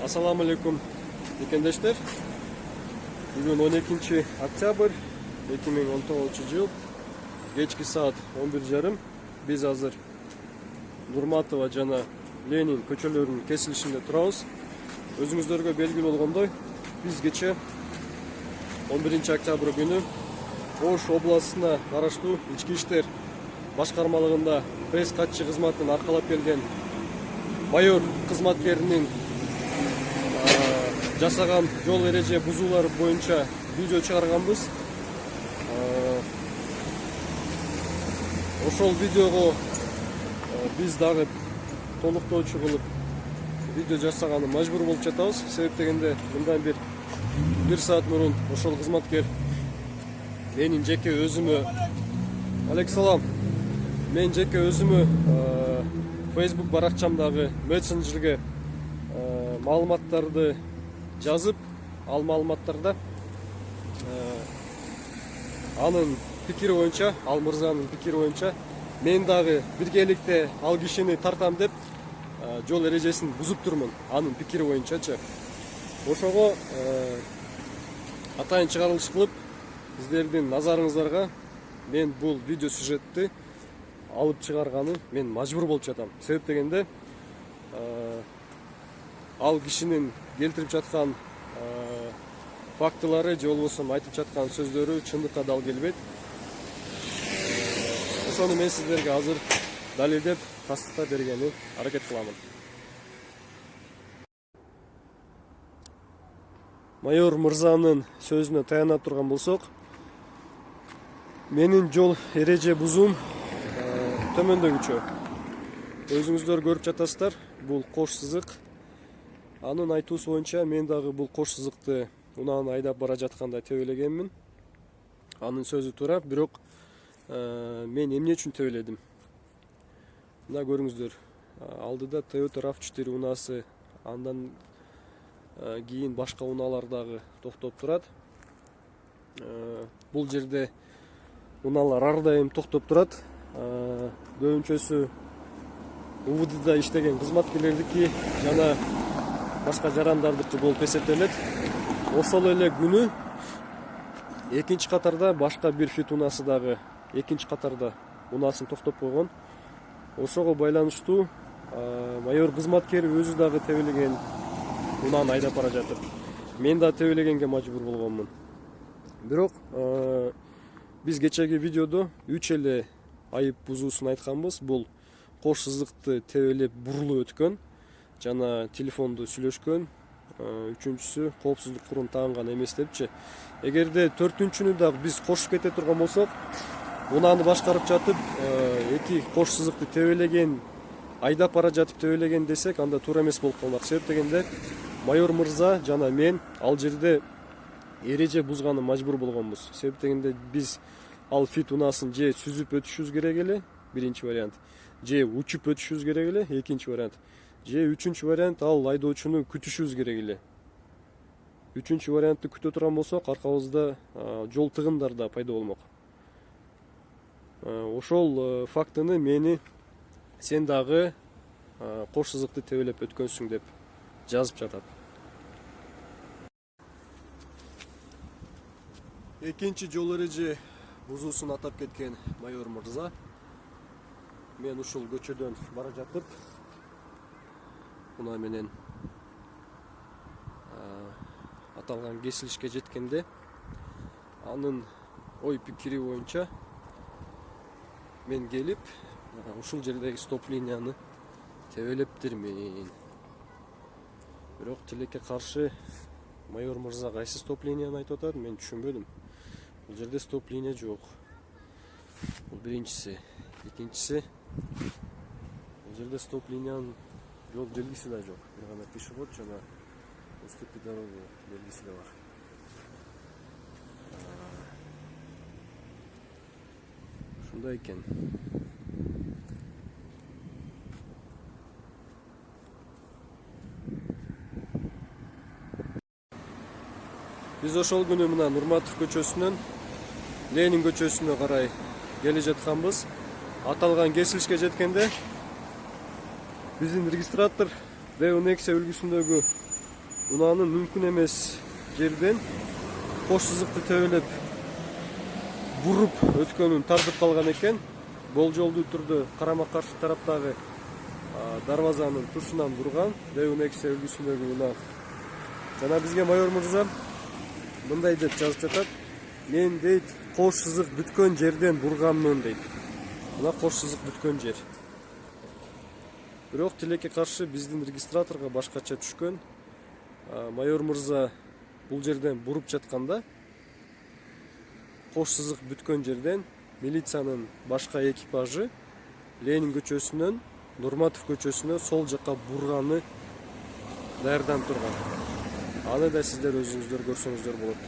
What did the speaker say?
Assalamu alaikum декендештер. Бүгін 12 октябрь 2019 жыл. Кечки саат 11:30. Biz азыр Нурматова жана Ленин көчөлөрүнүн кесилишинде турабыз. Өзүңүздөргө белгилүү болгондой, биз кече 11 октябрь күнү Ош областына караштуу ички иштер башкармалыгында пресс катчы кызматын аркалап келген майор кызматкеринин жасаган жол эреже бузуулары боюнча видео чыгарганбыз. Ошол видеого биз дагы толуктоочу кылып видео жасаганы мажбур болуп жатабыз. Себеп дегенде мындан бир саат мурун ошол кызматкер менин жеке өзүмө алейкум мен жеке өзүмө Facebook баракчамдагы мессенджерге маалыматтарды жазып, ал маалыматтарда анын пикири боюнча, ал мырзанын пикири боюнча мен дагы биргеликте ал кишини тартам деп жол эрежесин бузуп турмун. Анын пикири боюнчачы. Ошого атайын чыгарылыш кылып, сиздердин назарыңыздарга мен бул видео сюжетти алып чыгарганы мен мажбур болуп жатам. Себеп дегенде ал кишинин келтирип жаткан фактылары же болбосо айтып жаткан сөздөрү чындыкка дал келбейт. Ошону мен сиздерге азыр далилдеп тастыкта бергени аракет кыламын. Майор мырзанын сөзүнө таяна турган болсок, менин жол эреже бузуум төмөндөгүчө. Өзүңүздөр көрүп жатасыздар, бул кош сызык. Анын айтуусу боюнча мен дагы бул кош сызыкты унааны айдап бара жатканда тебелегенмин. Анын сөзү туура, бирок мен эмне үчүн тебеледим? Мына көрүңүздөр, алдыда Toyota RAV4 унаасы, андан кийин башка унаалар дагы токтоп турат. Бул жерде унаалар ар дайым токтоп турат. Көбүнчөсү УВДда иштеген кызматкерлердики жана башка жарандардыкы болуп эсептелет. Ошол эле күнү экинчи катарда башка бир фит унасы дагы экинчи катарда унаасын токтоп койгон. Ошого байланыштуу майор кызматкер өзү дагы тебелеген унааны айдап бара жатып, мен да тебелегенге мажбур болгонмун. Бирок биз кечеги видеодо 3 эле айып бузуусун айтканбыз. Бул кош сызыкты тебелеп бурулуп өткөн жана телефонду сүйлөшкөн. Үчүнчүсү коопсуздук курун тагынган эмес депчи. Эгерде 4-күнү дагы биз кошуп кете турган болсок, унааны башкарып жатып, эки кош сызыкты тебелеген, айдап бара жатып тебелеген десек, анда туура эмес болуп калмак. Себеп дегенде майор мырза жана мен ал жерде эреже бузганы мажбур болгонбуз. Себеп дегенде биз ал фит унаасын же сүзүп өтүшүбүз керек эле, биринчи вариант, же учуп өтүшүбүз керек эле, экинчи вариант, же үчүнчү вариант ал айдоочуну күтүшүбүз керек эле. Үчүнчү вариантты күтө турган болсок, аркабызда жол тыгындар да пайда болмок. Ошол фактыны мени сен дагы кош сызыкты тебелеп өткөнсүң деп жазып жатат. Экинчи жол эреже бузуусун атап кеткен майор мырза, мен ушул көчөдөн бара жатып, унаа менен аталган кесилишке жеткенде, анын ой пикири боюнча мен келип, ушул жердеги стоп линияны тебелептирмин. Бирок тилекке каршы майор мырза кайсы стоп линияны айтып атат, мен түшүнбөдүм. Бул жерде стоп линия жок. Бул биринчиси. Экинчиси, бул жерде стоп линиянын жол белгиси да жок. Бир гана пешеход жана уступки дорога белгиси да бар. Ушундай экен. Биз ошол күнү мына Нурматов көчөсүнөн Ленин көчөсүнө карай келе жатканбыз. Аталган кесилишке жеткенде биздин регистратор D16 үлгүсүндөгү унаанын мүмкүн эмес жерден кош сызыкты тебелеп буруп өткөнүн тартып калган экен. Болжолдуу түрдө карама каршы тараптагы дарбазанын тушунан бурган D-X үлгүсүндөгү унаа. Жана бизге майор мырза мындай деп жазып жатат: мен дейт кош сызык бүткөн жерден бурганмын дейт. Мына кош сызык бүткөн жер. Бирок тилекке каршы биздин регистраторго башкача түшкөн. Майор мырза бул жерден буруп жатканда кош сызык бүткөн жерден милициянын башка экипажы Ленин көчөсүнөн Нурматов көчөсүнө сол жакка бурганы даярданып турган. Аны да сиздер өзүңүздөр көрсөңүздөр болот.